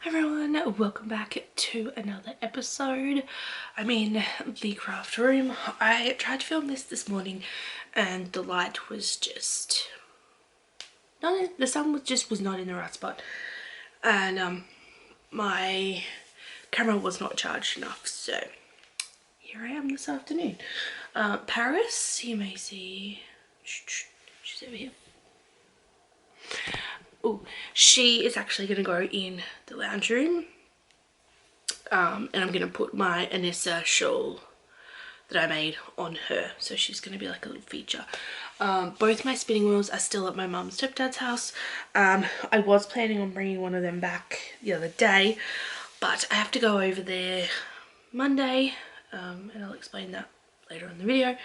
Everyone, welcome back to another episode. I'm in the craft room. I tried to film this morning and the light was just not, the sun was not in the right spot, and my camera was not charged enough, so here I am this afternoon. Paris, you may see, she's over here. Oh, she is actually going to go in the lounge room, and I'm going to put my Anissa shawl that I made on her, so she's going to be like a little feature. Both my spinning wheels are still at my mum's stepdad's house. I was planning on bringing one of them back the other day, but I have to go over there Monday, and I'll explain that later in the video,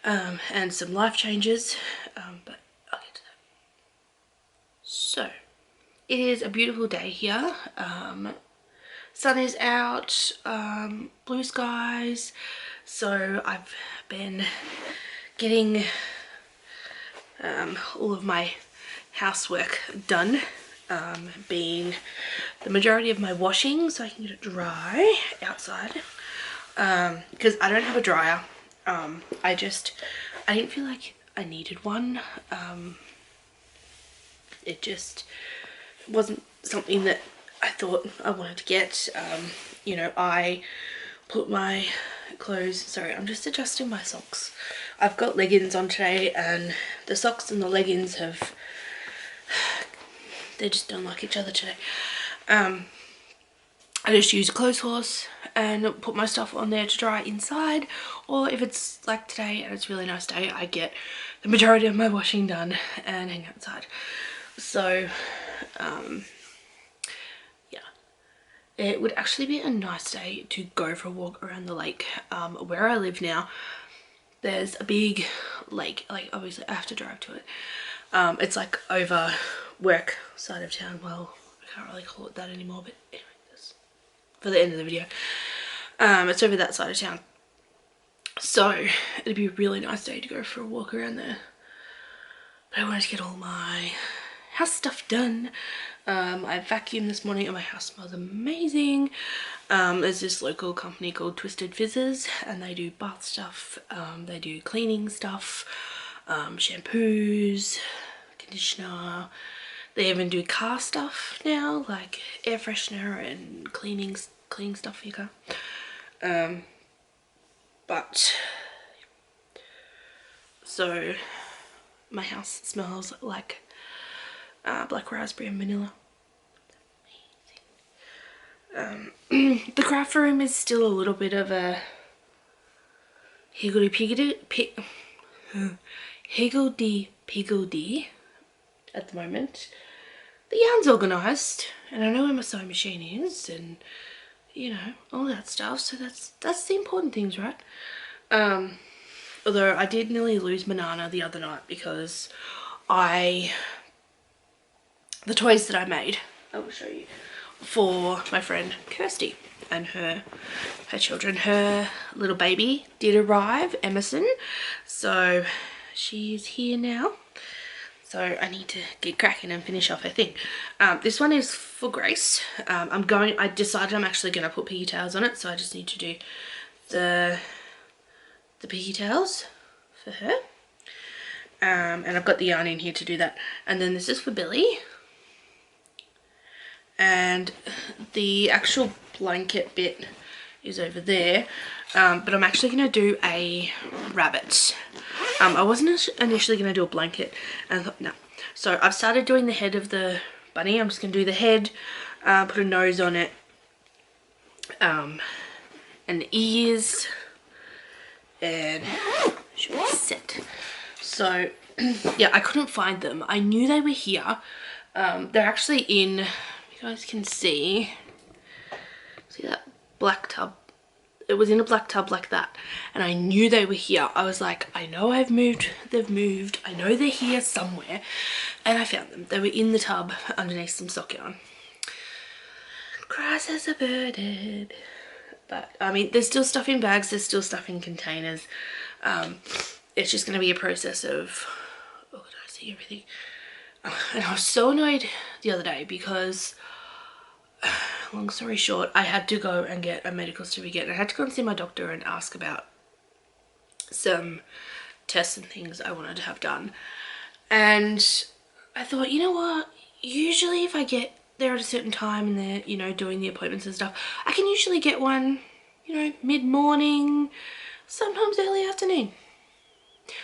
and some life changes, but I'll get to that. So, it is a beautiful day here. Sun is out, blue skies, so I've been getting all of my housework done, being the majority of my washing so I can get it dry outside, because I don't have a dryer. I didn't feel like I needed one. It just wasn't something that I thought I wanted to get. You know, I put my clothes, sorry, I'm just adjusting my socks. I've got leggings on today and the socks and the leggings they just don't like each other today. I just use a clothes horse and put my stuff on there to dry inside, or if it's like today and it's a really nice day, I get the majority of my washing done and hang outside. So, yeah, it would actually be a nice day to go for a walk around the lake. Where I live now, there's a big lake, like obviously I have to drive to it. It's like over work side of town. Well, I can't really call it that anymore, but anyway, that's for the end of the video. It's over that side of town. So it'd be a really nice day to go for a walk around there. But I wanted to get all my house stuff done. I vacuumed this morning and my house smells amazing. There's this local company called Twisted Fizzes and they do bath stuff, they do cleaning stuff, shampoos, conditioner. They even do car stuff now, like air freshener and cleaning stuff for your car. But so my house smells like black raspberry and vanilla. The craft room is still a little bit of a higgledy-piggledy at the moment. The yarn's organised and I know where my sewing machine is and, you know, all that stuff, so that's the important things, right? Although I did nearly lose Banana the other night because the toys that I made, I will show you, for my friend Kirsty and her children. Her little baby did arrive, Emerson, so she's here now. So I need to get cracking and finish off her thing. This one is for Grace. I decided I'm actually going to put piggy tails on it, so I just need to do the piggy tails for her. And I've got the yarn in here to do that. And then this is for Billy. And the actual blanket bit is over there, but I'm actually going to do a rabbit. I wasn't initially going to do a blanket and I thought no, so I've started doing the head of the bunny. I'm just going to do the head, put a nose on it, and the ears, and should be set. So yeah, I couldn't find them. I knew they were here. They're actually in, you guys can see that black tub. It was in a black tub like that and I knew they were here. I was like, I know they've moved, I know they're here somewhere, and I found them. They were in the tub underneath some sock yarn. Cross as averted. But I mean, there's still stuff in bags, there's still stuff in containers. It's just going to be a process of organizing everything. And I was so annoyed the other day because long story short, I had to go and get a medical certificate. I had to go and see my doctor and ask about some tests and things I wanted to have done. And I thought, you know what, usually if I get there at a certain time and they're, you know, doing the appointments and stuff, I can usually get one, you know, mid-morning, sometimes early afternoon.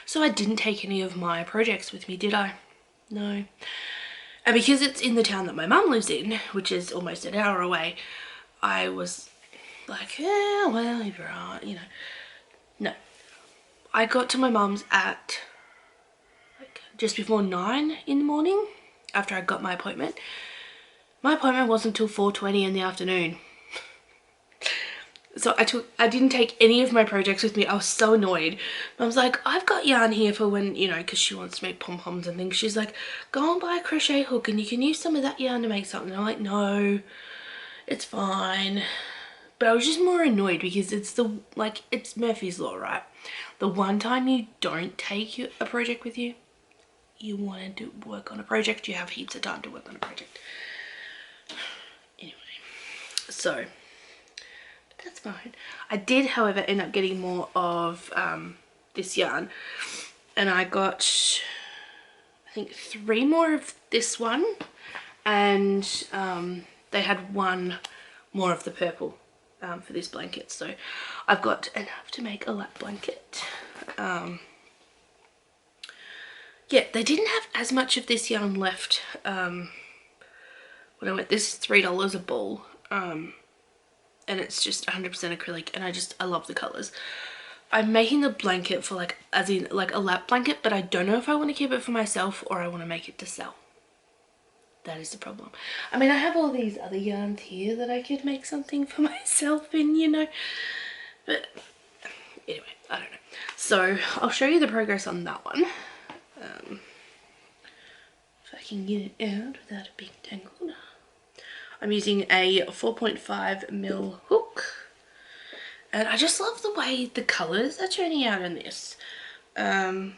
So I didn't take any of my projects with me, did I? No. And because it's in the town that my mum lives in, which is almost an hour away, I was like, yeah, well, you're right, you know. No. I got to my mum's at like just before 9 in the morning after I got my appointment. My appointment wasn't until 4:20 in the afternoon. So I didn't take any of my projects with me. I was so annoyed. I was like, I've got yarn here for when, you know, because she wants to make pom-poms and things. She's like, go and buy a crochet hook and you can use some of that yarn to make something. And I'm like, no, it's fine. But I was just more annoyed because it's it's Murphy's Law, right? The one time you don't take a project with you, you want to work on a project, you have heaps of time to work on a project. Anyway, so that's fine. I did, however, end up getting more of this yarn, and I got, I think, 3 more of this one, and they had 1 more of the purple for this blanket. So I've got enough to make a lap blanket. Yeah, they didn't have as much of this yarn left when I went. This is $3 a ball, and it's just 100% acrylic, and I love the colours. I'm making the blanket for as in a lap blanket, but I don't know if I want to keep it for myself or I want to make it to sell. That is the problem. I mean, I have all these other yarns here that I could make something for myself in, you know, but anyway, I don't know. So I'll show you the progress on that one. If I can get it out without a big tangle. I'm using a 4.5mm hook, and I just love the way the colours are turning out in this. Yeah,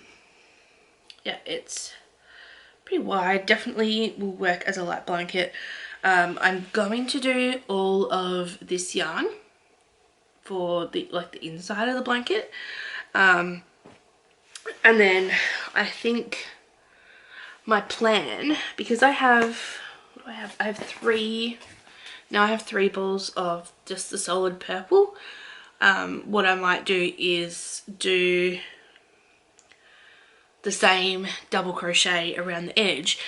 it's pretty wide, definitely will work as a light blanket. I'm going to do all of this yarn for the inside of the blanket, and then I think my plan, because I have, what do I have? I have 3, now I have 3 balls of just the solid purple. What I might do is do the same double crochet around the edge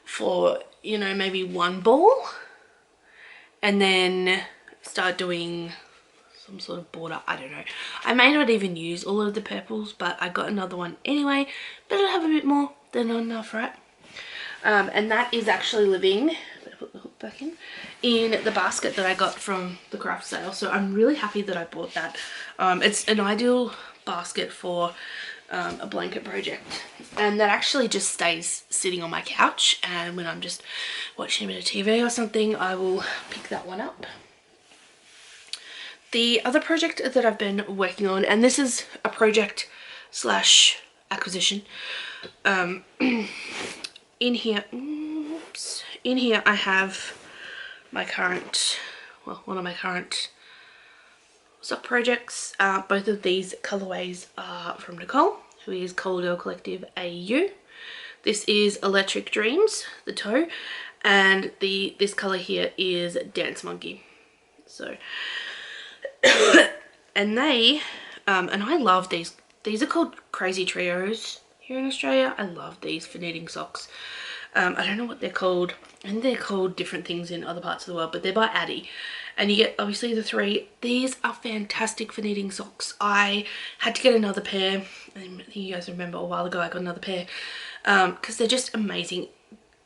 for, you know, maybe 1 ball, and then start doing some sort of border. I don't know. I may not even use all of the purples, but I got another one anyway. But I'll have a bit more than enough, right? And that is actually living, put the hook back in the basket that I got from the craft sale. So I'm really happy that I bought that. It's an ideal basket for a blanket project, and that actually just stays sitting on my couch, and when I'm just watching a bit of TV or something, I will pick that one up. The other project that I've been working on, and this is a project slash acquisition, in here I have my current, well, one of my current sock projects. Both of these colorways are from Nicole, who is Cold Girl Collective AU. This is Electric Dreams, the toe, and this color here is Dance Monkey. So and they and I love these are called Crazy Trios here in Australia. I love these for knitting socks. I don't know what they're called, and they're called different things in other parts of the world, but they're by Addy, and you get obviously the 3. These are fantastic for knitting socks. I had to get another pair, I think you guys remember a while ago I got another pair, because they're just amazing.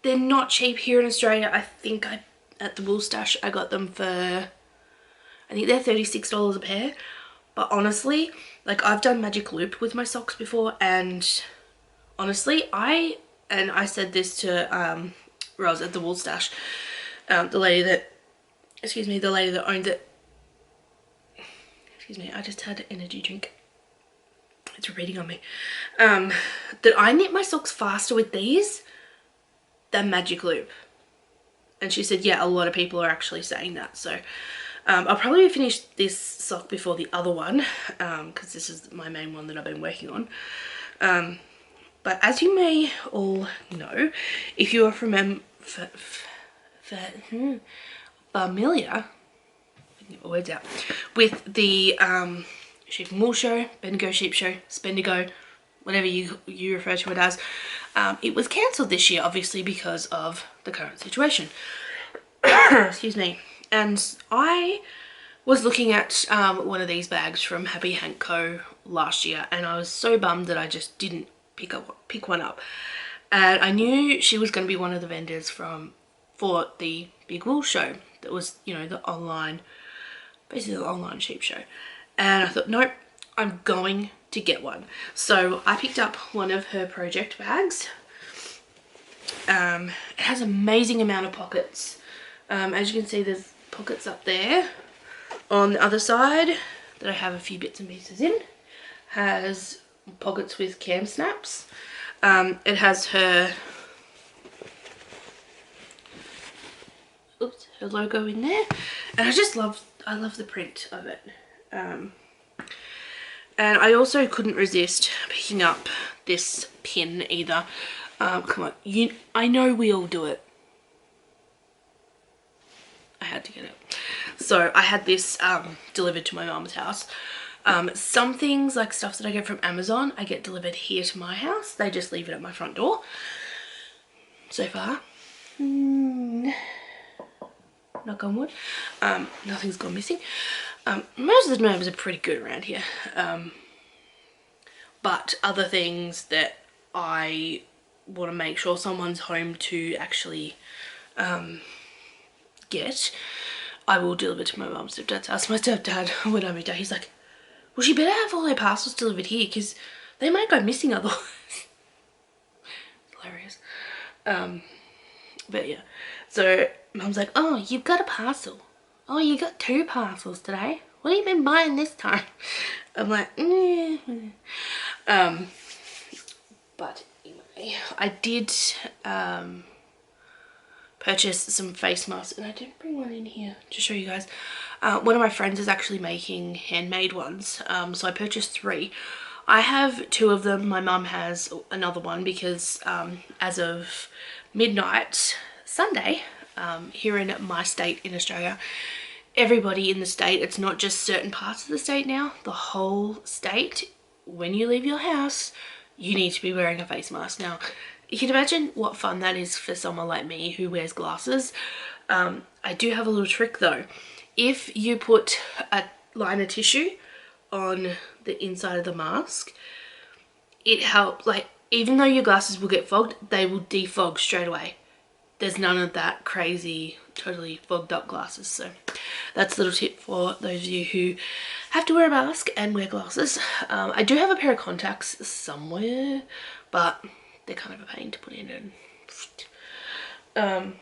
They're not cheap here in Australia. I think at the Wool Stash I got them for, I think they're $36 a pair, but honestly, I've done magic loop with my socks before, and honestly, I said this to Rose at the Wool Stash, the lady that owned it. Excuse me, I just had an energy drink. It's repeating on me. That I knit my socks faster with these than magic loop. And she said, yeah, a lot of people are actually saying that. So I'll probably finish this sock before the other one, because this is my main one that I've been working on. But as you may all know, if you are familiar, get my words out, with the Sheep and Wool Show, Bendigo Sheep Show, Spendigo, whatever you refer to it as, it was cancelled this year, obviously because of the current situation. Excuse me. And I was looking at one of these bags from Happy Hank Co. last year, and I was so bummed that I just didn't pick one up. And I knew she was going to be one of the vendors for the big wool show that was, you know, the online, basically the online sheep show. And I thought, nope, I'm going to get one. So I picked up one of her project bags. It has an amazing amount of pockets. As you can see, there's pockets up there. On the other side that I have a few bits and pieces in has pockets with cam snaps. It has her logo in there, and I love the print of it. And I also couldn't resist picking up this pin either. Come on, I know we all do it. I had to get it. So I had this delivered to my mum's house. Some things, like stuff that I get from Amazon, I get delivered here to my house. They just leave it at my front door. So far, knock on wood, nothing's gone missing. Most of the neighbours are pretty good around here. But other things that I want to make sure someone's home to actually get, I will deliver to my mum's stepdad's house. My stepdad, when I moved out, he's like, well, she better have all her parcels delivered here because they might go missing otherwise. Hilarious. But yeah, so mum's like, oh, you've got a parcel. Oh, you got 2 parcels today. What have you been buying this time? I'm like, but anyway, I did purchase some face masks, and I didn't bring one in here to show you guys. One of my friends is actually making handmade ones, so I purchased 3. I have 2 of them. My mum has another one because as of midnight Sunday, here in my state in Australia, everybody in the state, it's not just certain parts of the state now, the whole state, when you leave your house, you need to be wearing a face mask. Now, you can imagine what fun that is for someone like me who wears glasses. I do have a little trick though. If you put a line of tissue on the inside of the mask, it helps, like, even though your glasses will get fogged, they will defog straight away. There's none of that crazy, totally fogged up glasses. So that's a little tip for those of you who have to wear a mask and wear glasses. I do have a pair of contacts somewhere, but they're kind of a pain to put in. And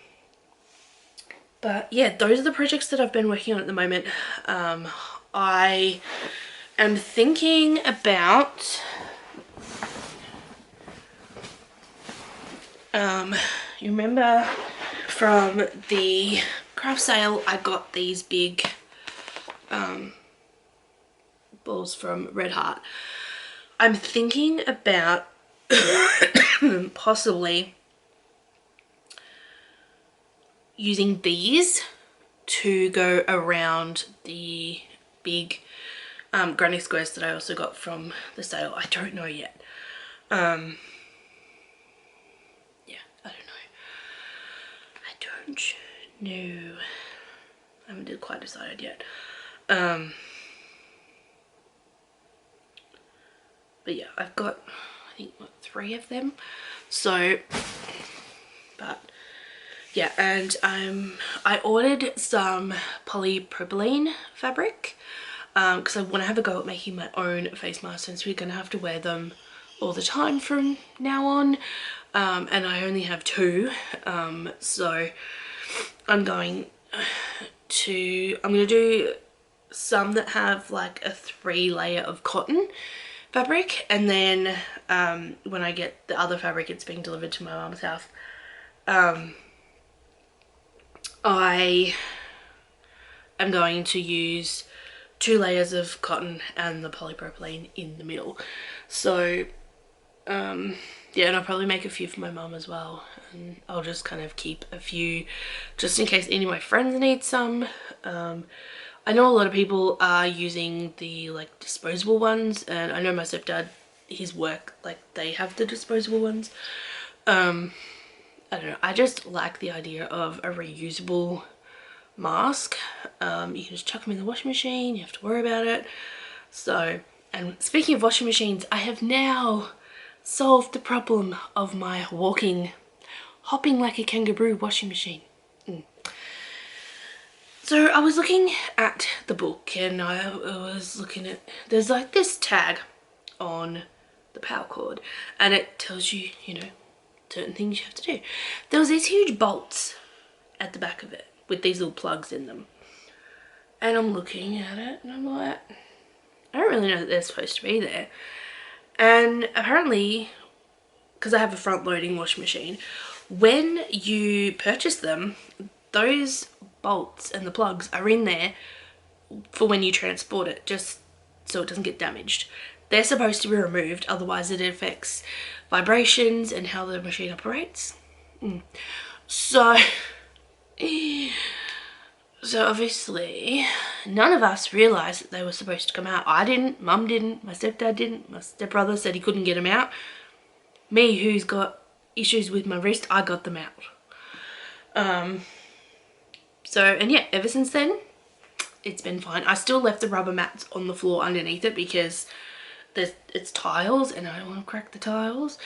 but yeah, those are the projects that I've been working on at the moment. I am thinking about you remember from the craft sale I got these big balls from Red Heart. I'm thinking about possibly using these to go around the big granny squares that I also got from the sale. I don't know yet. Yeah, I don't know. I haven't quite decided yet. But yeah, I've got, I think, what, 3 of them. So, but yeah, and I ordered some polypropylene fabric because I want to have a go at making my own face masks, since we're going to have to wear them all the time from now on. And I only have 2, so I'm going to do some that have like a 3-layer of cotton fabric, and then when I get the other fabric, it's being delivered to my mum's house. I am going to use 2 layers of cotton and the polypropylene in the middle. So yeah, and I'll probably make a few for my mum as well, and I'll just kind of keep a few just in case any of my friends need some. I know a lot of people are using the like disposable ones, and I know my stepdad, his work, like they have the disposable ones. I don't know, I just like the idea of a reusable mask. You can just chuck them in the washing machine, you have to worry about it. So, and speaking of washing machines, I have now solved the problem of my hopping like a kangaroo washing machine. So I was looking at the book, and I was looking at, there's like this tag on the power cord, and it tells you, you know, certain things you have to do. There was these huge bolts at the back of it with these little plugs in them, and I'm looking at it and I'm like, I don't really know that they're supposed to be there. And apparently, because I have a front loading washing machine, when you purchase them, those bolts and the plugs are in there for when you transport it, just so it doesn't get damaged. They're supposed to be removed, otherwise it affects vibrations and how the machine operates. So obviously none of us realised that they were supposed to come out. I didn't, Mum didn't, my stepdad didn't, my stepbrother said he couldn't get them out. Me, who's got issues with my wrist, I got them out. So, and yeah, ever since then, it's been fine. I still left the rubber mats on the floor underneath it because it's tiles and I don't want to crack the tiles.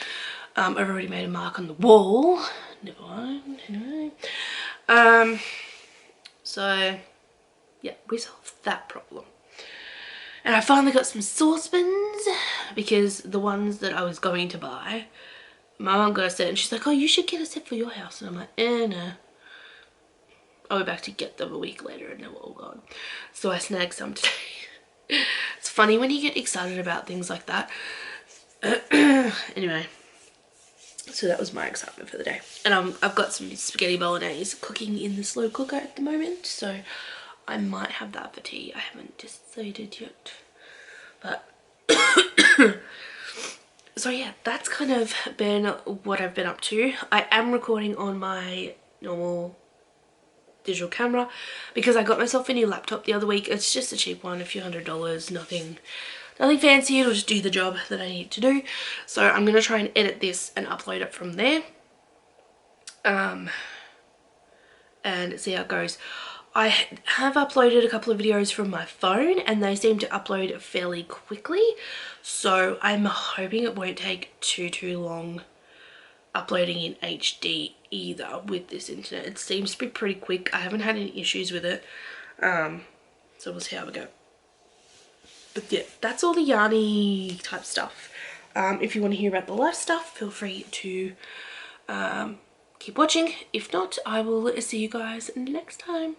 I've already made a mark on the wall. Never mind, anyway. So, yeah, we solved that problem. And I finally got some saucepans because the ones that I was going to buy, my mum got a set and she's like, oh, you should get a set for your house. And I'm like, no. I went back to get them a week later and they were all gone. So I snagged some today. It's funny when you get excited about things like that. Anyway, so that was my excitement for the day. And I've got some spaghetti bolognese cooking in the slow cooker at the moment, so I might have that for tea. I haven't decided yet. But so yeah, that's kind of been what I've been up to. I am recording on my normal digital camera because I got myself a new laptop the other week. It's just a cheap one, a few $100s, nothing fancy. It'll just do the job that I need to do. So I'm gonna try and edit this and upload it from there, and see how it goes. I have uploaded a couple of videos from my phone and they seem to upload fairly quickly, so I'm hoping it won't take too long uploading in HD either with this internet. It seems to be pretty quick. I haven't had any issues with it, so we'll see how we go. But yeah, that's all the yarny type stuff. If you want to hear about the life stuff, feel free to keep watching. If not, I will see you guys next time.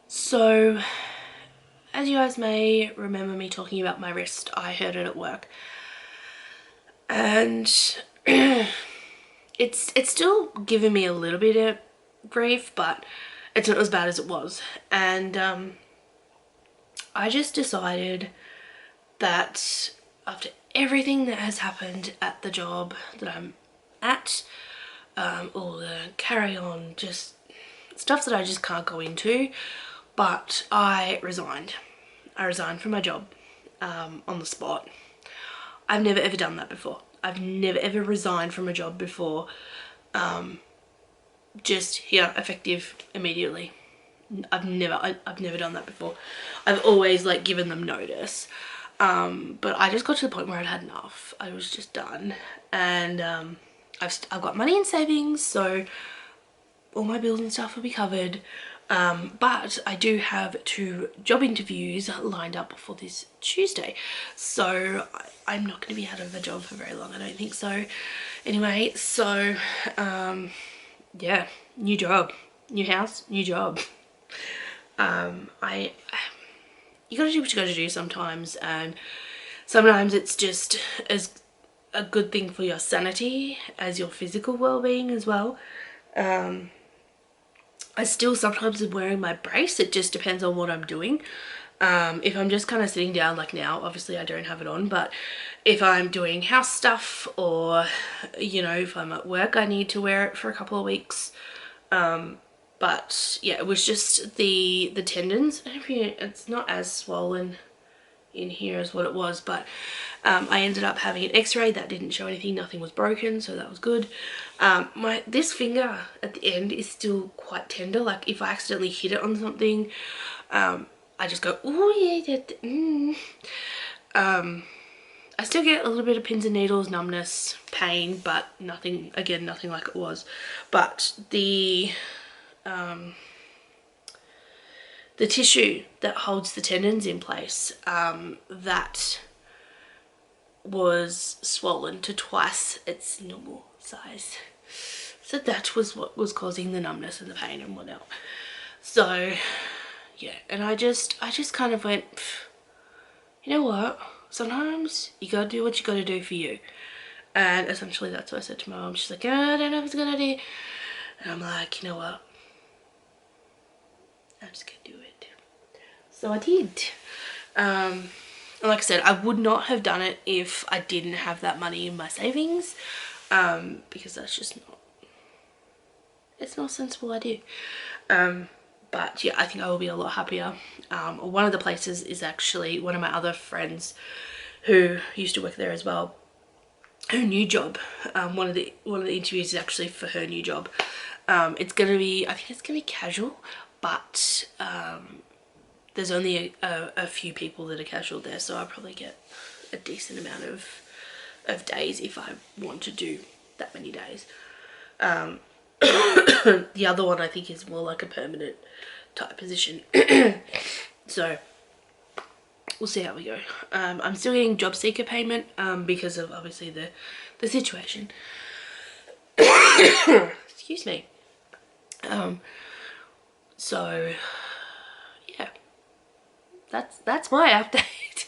So, as you guys may remember me talking about my wrist, I hurt it at work. And it's still giving me a little bit of grief, but it's not as bad as it was. And I just decided that after everything that has happened at the job that I'm at, all the carry on, just stuff that I just can't go into, but I resigned. I resigned from my job on the spot. I've never ever done that before. I've never ever resigned from a job before, just here, effective immediately. I've never done that before. I've always like given them notice, but I just got to the point where I'd had enough. I was just done, and I've got money in savings, so all my bills and stuff will be covered. But I do have 2 job interviews lined up for this Tuesday, so I'm not going to be out of a job for very long, I don't think so. Anyway, so yeah, new job, new house, new job. You gotta do what you gotta do sometimes, and sometimes it's just as a good thing for your sanity as your physical well-being as well. I still sometimes am wearing my brace. It just depends on what I'm doing. If I'm just kind of sitting down like now, obviously I don't have it on, but if I'm doing house stuff or, you know, if I'm at work, I need to wear it for a couple of weeks. But yeah, it was just the tendons. I don't know if it's not as swollen in here as what it was, but I ended up having an x-ray that didn't show anything. Nothing was broken, so that was good. This finger at the end is still quite tender. Like if I accidentally hit it on something, I just go, oh yeah, I still get a little bit of pins and needles, numbness, pain, but nothing, again, nothing like it was. But the tissue that holds the tendons in place, that was swollen to twice its normal size. So that was what was causing the numbness and the pain and whatnot. So yeah, and I just kind of went, you know what? Sometimes you gotta do what you gotta do for you. And essentially that's what I said to my mom. She's like, oh, I don't know if it's a good idea. And I'm like, you know what? I'm just gonna do it. So I did. And like I said, I would not have done it if I didn't have that money in my savings. Because that's just not, it's not a sensible idea. But yeah, I think I will be a lot happier. One of the places is actually one of my other friends who used to work there as well. Her new job, one of the interviews is actually for her new job. It's gonna be, I think it's gonna be casual, but there's only a few people that are casual there, so I'll probably get a decent amount of days if I want to do that many days. The other one I think is more like a permanent type position. So we'll see how we go. I'm still getting job seeker payment because of obviously the situation. Excuse me. So yeah, that's my update.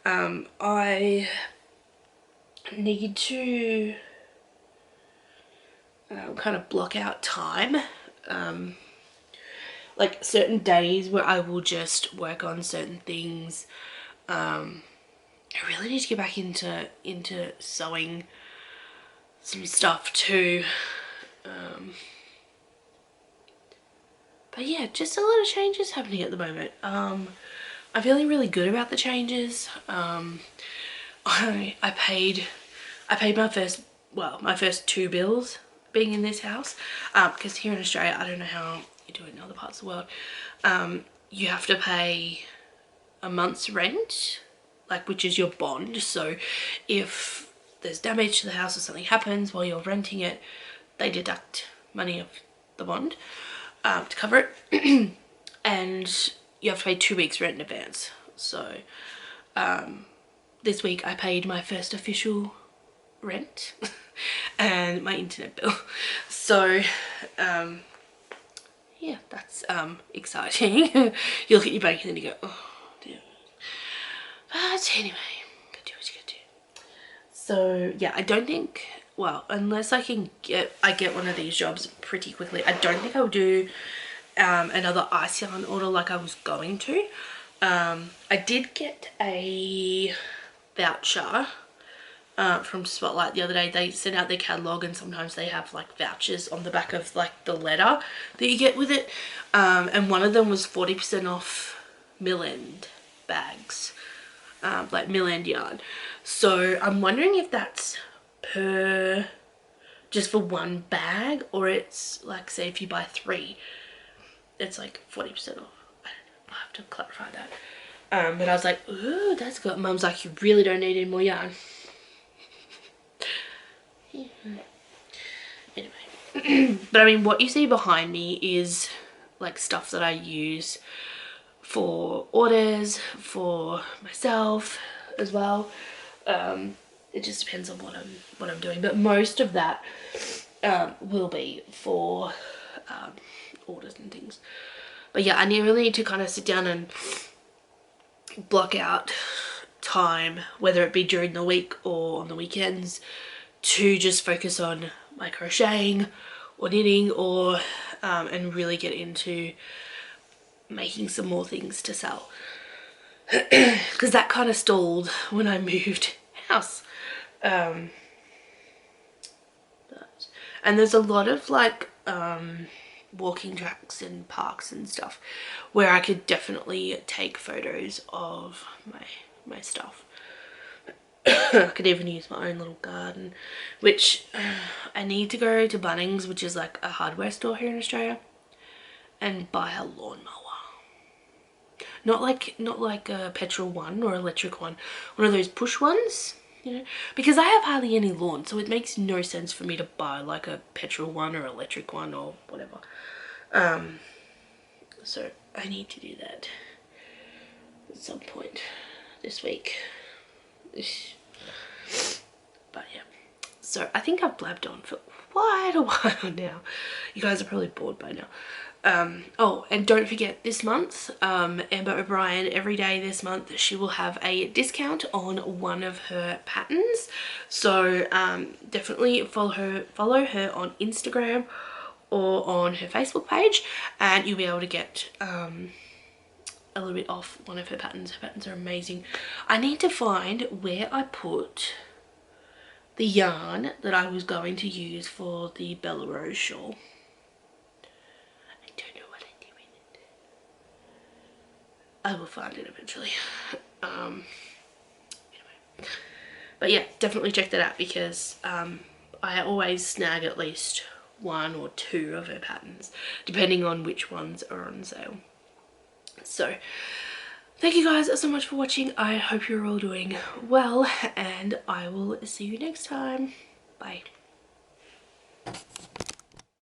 I need to kind of block out time, like certain days where I will just work on certain things. I really need to get back into sewing some stuff too. But yeah, just a lot of changes happening at the moment. I'm feeling really good about the changes. I paid my first 2 bills being in this house, because here in Australia, I don't know how you do it in other parts of the world, you have to pay a month's rent, like, which is your bond. So if there's damage to the house or something happens while you're renting it, they deduct money of the bond to cover it. And you have to pay 2 weeks rent in advance. So this week I paid my first official rent and my internet bill. So yeah, that's exciting. You look at your bank and then you go, oh dear. But anyway, gotta do what you gotta do. So yeah, I don't think, well, unless I get one of these jobs pretty quickly, I don't think I'll do another ice yarn order like I was going to. I did get a voucher from Spotlight the other day. They sent out their catalogue and sometimes they have like vouchers on the back of like the letter that you get with it, and one of them was 40% off mill end bags, like mill end yarn. So I'm wondering if that's per just for one bag, or it's like, say if you buy 3 it's like 40% off. I don't know, I'll have to clarify that. But I was like, ooh, that's good. Mum's like, you really don't need any more yarn. Yeah. Anyway, but I mean, what you see behind me is like stuff that I use for orders, for myself as well. It just depends on what I'm doing, but most of that will be for orders and things. But yeah, I really need to kind of sit down and block out time, whether it be during the week or on the weekends, to just focus on my crocheting knitting or and really get into making some more things to sell, because that kind of stalled when I moved house. And there's a lot of like walking tracks and parks and stuff where I could definitely take photos of my stuff. I could even use my own little garden, which I need to go to Bunnings, which is like a hardware store here in Australia, and buy a lawnmower. Not like a petrol one or electric one of those push ones, you know, because I have hardly any lawn, so it makes no sense for me to buy like a petrol one or electric one or whatever. So I need to do that at some point this week. But yeah, so I think I've blabbed on for quite a while now. You guys are probably bored by now. Oh, and don't forget, this month, Amber O'Brien, every day this month, she will have a discount on one of her patterns. So definitely follow her on Instagram or on her Facebook page, and you'll be able to get a little bit off one of her patterns. Her patterns are amazing. I need to find where I put the yarn that I was going to use for the Bella Rose shawl. I don't know what I do with it. I will find it eventually. Anyway. But yeah, definitely check that out, because I always snag at least one or two of her patterns, depending on which ones are on sale. So thank you guys so much for watching. I hope you're all doing well, and I will see you next time. Bye.